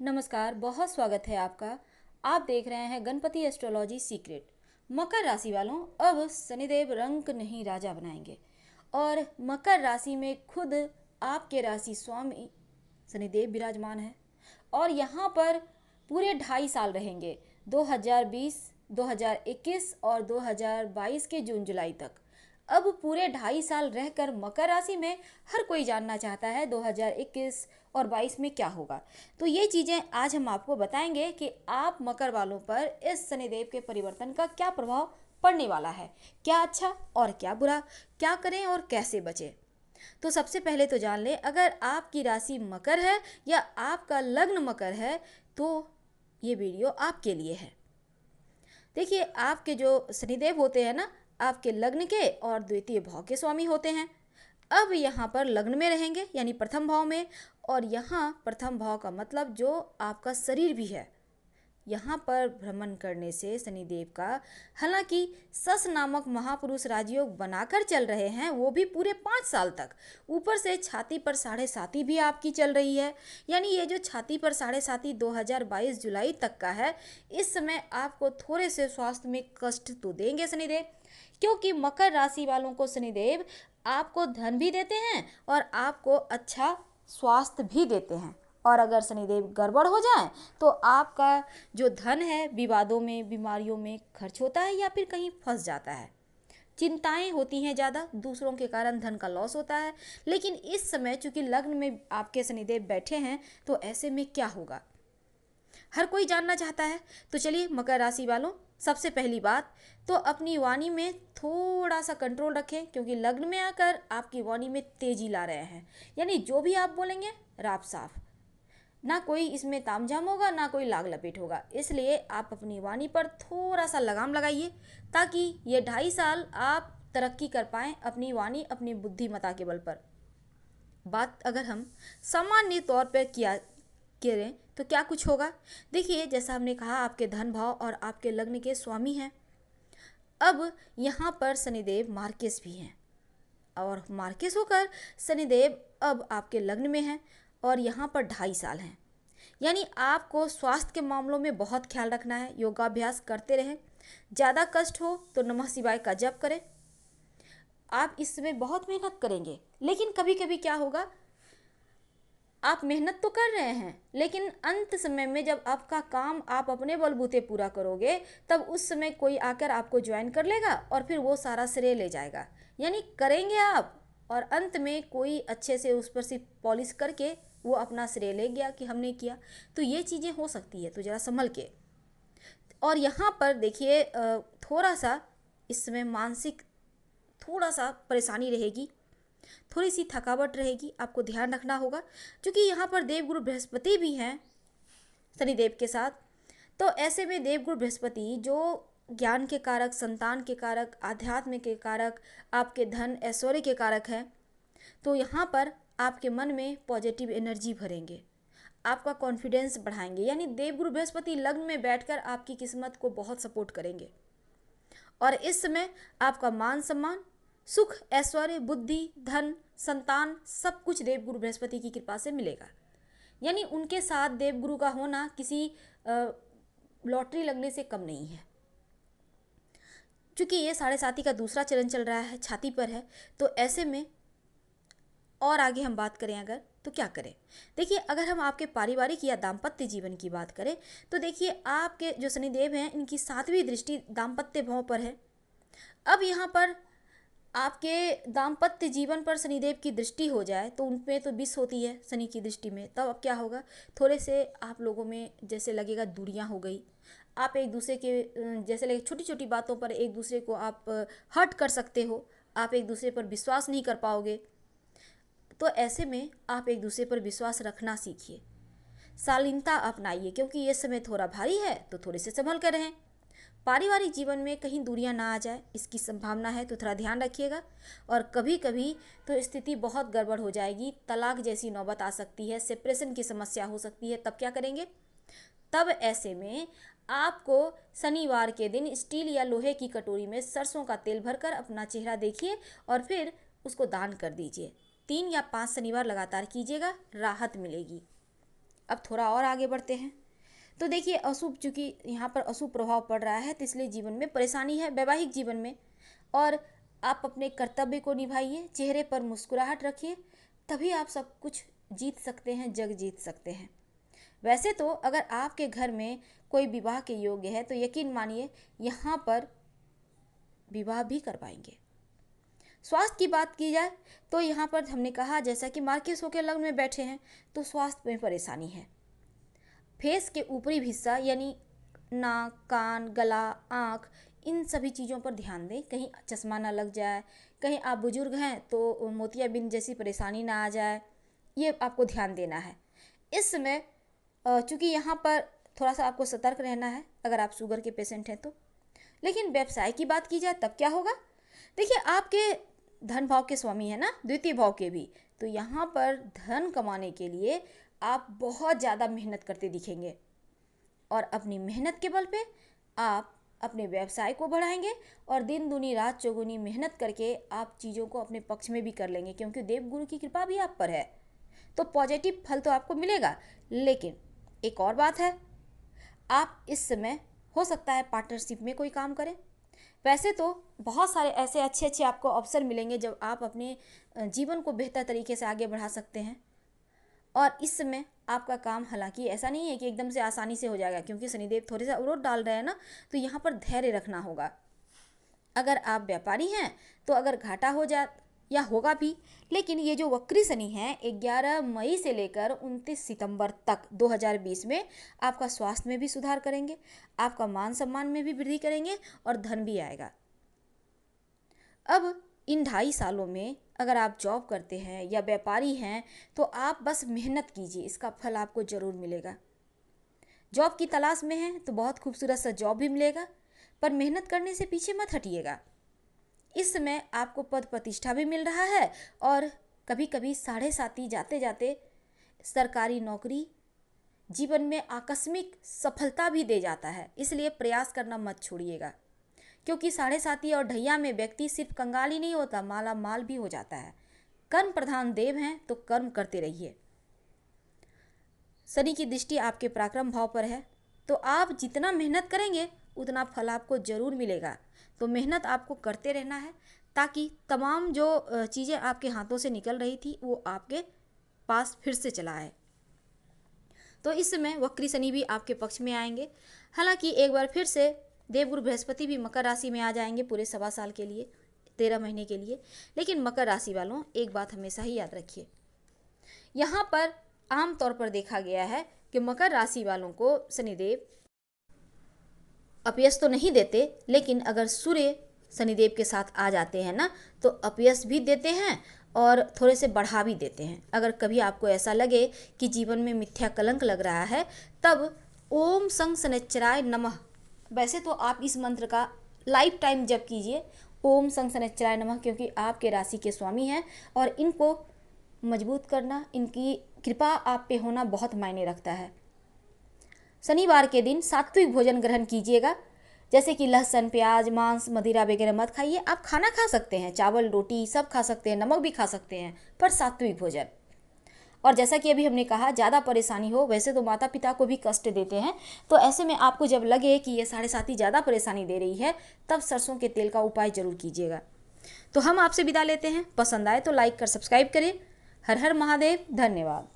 नमस्कार, बहुत स्वागत है आपका। आप देख रहे हैं गणपति एस्ट्रोलॉजी सीक्रेट। मकर राशि वालों, अब शनिदेव रंग नहीं राजा बनाएंगे और मकर राशि में खुद आपके राशि स्वामी शनिदेव विराजमान है और यहाँ पर पूरे 2.5 साल रहेंगे। 2020, 2021 और 2022 के जून जुलाई तक। अब पूरे 2.5 साल रहकर मकर राशि में हर कोई जानना चाहता है 2021 और 22 में क्या होगा। तो ये चीज़ें आज हम आपको बताएंगे कि आप मकर वालों पर इस शनिदेव के परिवर्तन का क्या प्रभाव पड़ने वाला है, क्या अच्छा और क्या बुरा, क्या करें और कैसे बचें। तो सबसे पहले तो जान लें, अगर आपकी राशि मकर है या आपका लग्न मकर है तो ये वीडियो आपके लिए है। देखिए, आपके जो शनिदेव होते हैं ना, आपके लग्न के और द्वितीय भाव के स्वामी होते हैं। अब यहाँ पर लग्न में रहेंगे यानी प्रथम भाव में, और यहाँ प्रथम भाव का मतलब जो आपका शरीर भी है। यहाँ पर भ्रमण करने से शनिदेव का, हालांकि सस नामक महापुरुष राजयोग बनाकर चल रहे हैं, वो भी पूरे 5 साल तक। ऊपर से छाती पर 7.5 भी आपकी चल रही है, यानी ये जो छाती पर 7.5 2022 जुलाई तक का है, इस समय आपको थोड़े से स्वास्थ्य में कष्ट तो देंगे शनिदेव, क्योंकि मकर राशि वालों को शनिदेव आपको धन भी देते हैं और आपको अच्छा स्वास्थ्य भी देते हैं। और अगर शनिदेव गड़बड़ हो जाए तो आपका जो धन है विवादों में, बीमारियों में खर्च होता है या फिर कहीं फंस जाता है। चिंताएं होती हैं ज़्यादा, दूसरों के कारण धन का लॉस होता है। लेकिन इस समय चूंकि लग्न में आपके शनिदेव बैठे हैं तो ऐसे में क्या होगा, हर कोई जानना चाहता है। तो चलिए मकर राशि वालों, सबसे पहली बात तो अपनी वाणी में थोड़ा सा कंट्रोल रखें, क्योंकि लग्न में आकर आपकी वाणी में तेजी ला रहे हैं। यानी जो भी आप बोलेंगे राफ साफ, ना कोई इसमें तामझाम होगा, ना कोई लाग लपेट होगा। इसलिए आप अपनी वाणी पर थोड़ा सा लगाम लगाइए, ताकि ये 2.5 साल आप तरक्की कर पाएँ अपनी वाणी, अपनी बुद्धिमता के बल पर। बात अगर हम सामान्य तौर पर किया करें तो क्या कुछ होगा। देखिए, जैसा हमने कहा, आपके धन भाव और आपके लग्न के स्वामी हैं। अब यहाँ पर शनिदेव मार्केस भी हैं, और मार्केस होकर शनिदेव अब आपके लग्न में हैं और यहाँ पर 2.5 साल हैं। यानी आपको स्वास्थ्य के मामलों में बहुत ख्याल रखना है। योगाभ्यास करते रहें, ज़्यादा कष्ट हो तो नमः शिवाय का जप करें। आप इसमें बहुत मेहनत करेंगे, लेकिन कभी कभी क्या होगा, आप मेहनत तो कर रहे हैं लेकिन अंत समय में जब आपका काम आप अपने बलबूते पूरा करोगे, तब उस समय कोई आकर आपको ज्वाइन कर लेगा और फिर वो सारा श्रेय ले जाएगा। यानी करेंगे आप और अंत में कोई अच्छे से उस पर से पॉलिश करके वो अपना श्रेय ले गया कि हमने किया। तो ये चीज़ें हो सकती है, तो ज़रा संभल के। और यहाँ पर देखिए, थोड़ा सा इस समय मानसिक थोड़ा सा परेशानी रहेगी, थोड़ी सी थकावट रहेगी, आपको ध्यान रखना होगा। क्योंकि यहाँ पर देवगुरु बृहस्पति भी हैं शनिदेव के साथ। तो ऐसे में देवगुरु बृहस्पति जो ज्ञान के कारक, संतान के कारक, आध्यात्म के कारक, आपके धन ऐश्वर्य के कारक हैं, तो यहाँ पर आपके मन में पॉजिटिव एनर्जी भरेंगे, आपका कॉन्फिडेंस बढ़ाएंगे। यानी देवगुरु बृहस्पति लग्न में बैठकर आपकी किस्मत को बहुत सपोर्ट करेंगे। और इस समय आपका मान सम्मान, सुख, ऐश्वर्य, बुद्धि, धन, संतान, सब कुछ देवगुरु बृहस्पति की कृपा से मिलेगा। यानी उनके साथ देवगुरु का होना किसी लॉटरी लगने से कम नहीं है। क्योंकि ये 7.5 का दूसरा चरण चल रहा है, छाती पर है, तो ऐसे में और आगे हम बात करें अगर, तो क्या करें। देखिए, अगर हम आपके पारिवारिक या दाम्पत्य जीवन की बात करें तो देखिए, आपके जो शनिदेव हैं इनकी 7वीं दृष्टि दाम्पत्य भाव पर है। अब यहाँ पर आपके दाम्पत्य जीवन पर शनिदेव की दृष्टि हो जाए तो उनपे तो विष होती है शनि की दृष्टि में। तब अब क्या होगा, थोड़े से आप लोगों में जैसे लगेगा दूरियां हो गई। आप एक दूसरे के जैसे लगे छोटी छोटी बातों पर एक दूसरे को आप हर्ट कर सकते हो, आप एक दूसरे पर विश्वास नहीं कर पाओगे। तो ऐसे में आप एक दूसरे पर विश्वास रखना सीखिए, शालीनता अपनाइए, क्योंकि ये समय थोड़ा भारी है, तो थोड़े से संभल कर रहें। पारिवारिक जीवन में कहीं दूरियां ना आ जाए, इसकी संभावना है, तो थोड़ा ध्यान रखिएगा। और कभी कभी तो स्थिति बहुत गड़बड़ हो जाएगी, तलाक जैसी नौबत आ सकती है, सेपरेशन की समस्या हो सकती है। तब क्या करेंगे, तब ऐसे में आपको शनिवार के दिन स्टील या लोहे की कटोरी में सरसों का तेल भरकर अपना चेहरा देखिए और फिर उसको दान कर दीजिए। 3 या 5 शनिवार लगातार कीजिएगा, राहत मिलेगी। अब थोड़ा और आगे बढ़ते हैं। तो देखिए अशुभ, चूंकि यहाँ पर अशुभ प्रभाव पड़ रहा है तो इसलिए जीवन में परेशानी है, वैवाहिक जीवन में। और आप अपने कर्तव्य को निभाइए, चेहरे पर मुस्कुराहट रखिए, तभी आप सब कुछ जीत सकते हैं, जग जीत सकते हैं। वैसे तो अगर आपके घर में कोई विवाह के योग्य है तो यकीन मानिए यहाँ पर विवाह भी कर पाएंगे। स्वास्थ्य की बात की जाए तो यहाँ पर हमने कहा जैसा कि मार्केस होकर लग्न में बैठे हैं तो स्वास्थ्य में परेशानी है। फेस के ऊपरी हिस्सा यानी नाक, कान, गला, आँख, इन सभी चीज़ों पर ध्यान दें, कहीं चश्मा ना लग जाए, कहीं आप बुजुर्ग हैं तो मोतियाबिंद जैसी परेशानी ना आ जाए, ये आपको ध्यान देना है। इस समय चूँकि यहाँ पर थोड़ा सा आपको सतर्क रहना है अगर आप शुगर के पेशेंट हैं तो। लेकिन व्यवसाय की बात की जाए तब क्या होगा? देखिए आपके धन भाव के स्वामी है ना, द्वितीय भाव के भी, तो यहाँ पर धन कमाने के लिए आप बहुत ज़्यादा मेहनत करते दिखेंगे और अपनी मेहनत के बल पे आप अपने व्यवसाय को बढ़ाएंगे और दिन दूनी रात चौगुनी मेहनत करके आप चीज़ों को अपने पक्ष में भी कर लेंगे, क्योंकि देवगुरु की कृपा भी आप पर है तो पॉजिटिव फल तो आपको मिलेगा। लेकिन एक और बात है, आप इस समय हो सकता है पार्टनरशिप में कोई काम करें। वैसे तो बहुत सारे ऐसे अच्छे अच्छे आपको अवसर मिलेंगे जब आप अपने जीवन को बेहतर तरीके से आगे बढ़ा सकते हैं। और इस समय आपका काम हालांकि ऐसा नहीं है कि एकदम से आसानी से हो जाएगा, क्योंकि शनिदेव थोड़े सा अवरोध डाल रहे हैं ना, तो यहाँ पर धैर्य रखना होगा। अगर आप व्यापारी हैं तो अगर घाटा हो जा या होगा भी, लेकिन ये जो वक्री शनि है 11 मई से लेकर 29 सितंबर तक 2020 में आपका स्वास्थ्य में भी सुधार करेंगे, आपका मान सम्मान में भी वृद्धि करेंगे और धन भी आएगा। अब इन 2.5 सालों में अगर आप जॉब करते हैं या व्यापारी हैं तो आप बस मेहनत कीजिए, इसका फल आपको ज़रूर मिलेगा। जॉब की तलाश में हैं तो बहुत खूबसूरत सा जॉब भी मिलेगा, पर मेहनत करने से पीछे मत हटिएगा। इस समय आपको पद प्रतिष्ठा भी मिल रहा है और कभी कभी 7.5 जाते जाते सरकारी नौकरी जीवन में आकस्मिक सफलता भी दे जाता है, इसलिए प्रयास करना मत छोड़िएगा। क्योंकि 7.5 और ढैया में व्यक्ति सिर्फ कंगाल ही नहीं होता, माला माल भी हो जाता है। कर्म प्रधान देव हैं तो कर्म करते रहिए। शनि की दृष्टि आपके पराक्रम भाव पर है तो आप जितना मेहनत करेंगे उतना फल आपको जरूर मिलेगा। तो मेहनत आपको करते रहना है ताकि तमाम जो चीज़ें आपके हाथों से निकल रही थी वो आपके पास फिर से चला आए। तो इस समय वक्री शनि भी आपके पक्ष में आएंगे। हालांकि एक बार फिर से देवगुरु बृहस्पति भी मकर राशि में आ जाएंगे पूरे 1.25 साल के लिए, 13 महीने के लिए। लेकिन मकर राशि वालों एक बात हमेशा ही याद रखिए, यहाँ पर आमतौर पर देखा गया है कि मकर राशि वालों को शनिदेव अपयश तो नहीं देते, लेकिन अगर सूर्य शनिदेव के साथ आ जाते हैं ना तो अपयश भी देते हैं और थोड़े से बढ़ा भी देते हैं। अगर कभी आपको ऐसा लगे कि जीवन में मिथ्या कलंक लग रहा है तब ओम संग शनैश्चराय नमः, वैसे तो आप इस मंत्र का लाइफ टाइम जप कीजिए, ओम संग शनैश्चराय नमः, क्योंकि आपके राशि के स्वामी हैं और इनको मजबूत करना, इनकी कृपा आप पे होना बहुत मायने रखता है। शनिवार के दिन सात्विक भोजन ग्रहण कीजिएगा, जैसे कि लहसुन, प्याज, मांस, मदिरा वगैरह मत खाइए। आप खाना खा सकते हैं, चावल रोटी सब खा सकते हैं, नमक भी खा सकते हैं, पर सात्विक भोजन। और जैसा कि अभी हमने कहा, ज़्यादा परेशानी हो, वैसे तो माता पिता को भी कष्ट देते हैं, तो ऐसे में आपको जब लगे कि ये 7.5 ज़्यादा परेशानी दे रही है तब सरसों के तेल का उपाय जरूर कीजिएगा। तो हम आपसे विदा लेते हैं। पसंद आए तो लाइक कर सब्सक्राइब करें। हर हर महादेव। धन्यवाद।